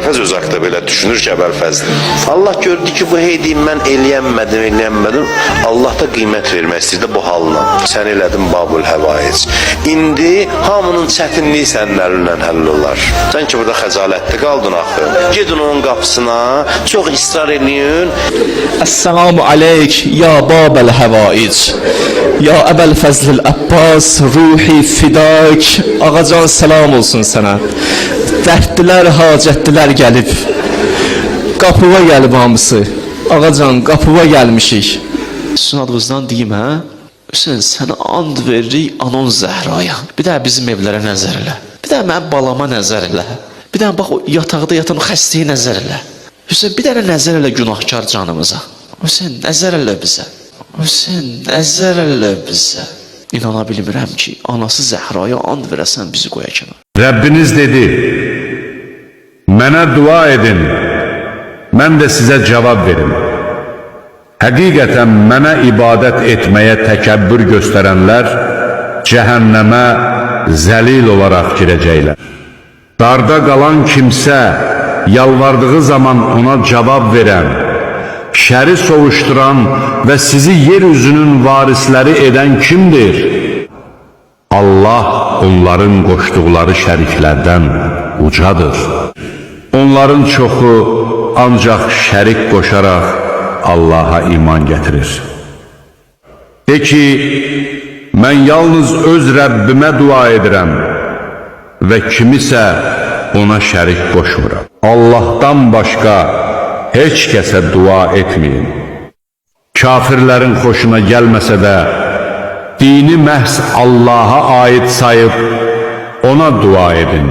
Əbəlfəz öz haqda belə düşünür ki, Əbəlfəzdir. Allah gördü ki, bu heydiyim mən eləyənmədim. Allah da qiymət vermək istəyirdi bu halına. Sən elədin Babul Həvaic. İndi hamının çətinliyi sənin əlindən həll olar. Sən ki, burada xəcalətli qaldın axı. Gedin onun qapısına, çox israr eləyin. Esselamu aleyk ya Babul Həvaic. Ya Əbəlfəzl Abbas, ruhi fidak. Ağacan selam olsun sənə. Dərdlilər, hacətdilər gəlib. Qapıva gəlib hamısı. Ağacan, qapıva gəlmişik. Sizin adınızdan deyim, hə? Hüseyin, sənə and veririk Anon Zəhraya. Bir də bizim evlərə nəzər elə. Bir də mənim balama nəzər elə. Bir də bax, o yataqda yatan o xəstəyə nəzər elə. Hüseyin, bir dənə nəzər elə günahkar canımıza. Hüseyin, nəzər elə bizə. Hüseyin, nəzər elə bizə. İnana bilmirəm ki, anası Zəhraya and verəsən bizi qoya kənar. Rəbbiniz dedi, mənə dua edin, mən də sizə cavab verim. Həqiqətən mənə ibadət etməyə təkəbbür göstərənlər cəhənnəmə zəlil olaraq girəcəklər. Darda qalan kimsə yalvardığı zaman ona cavab verən, şəri soğuşduran və sizi yeryüzünün varisləri edən kimdir? Allah onların qoşduqları şəriklərdən ucadır. Onların çoxu ancaq şərik qoşaraq Allaha iman gətirir. De ki, mən yalnız öz Rəbbimə dua edirəm və kimisə ona şərik qoşmuram. Allahdan başqa heç kəsə dua etməyin. Kafirlərin xoşuna gəlməsə də, dini məhz Allaha aid sayıb ona dua edin.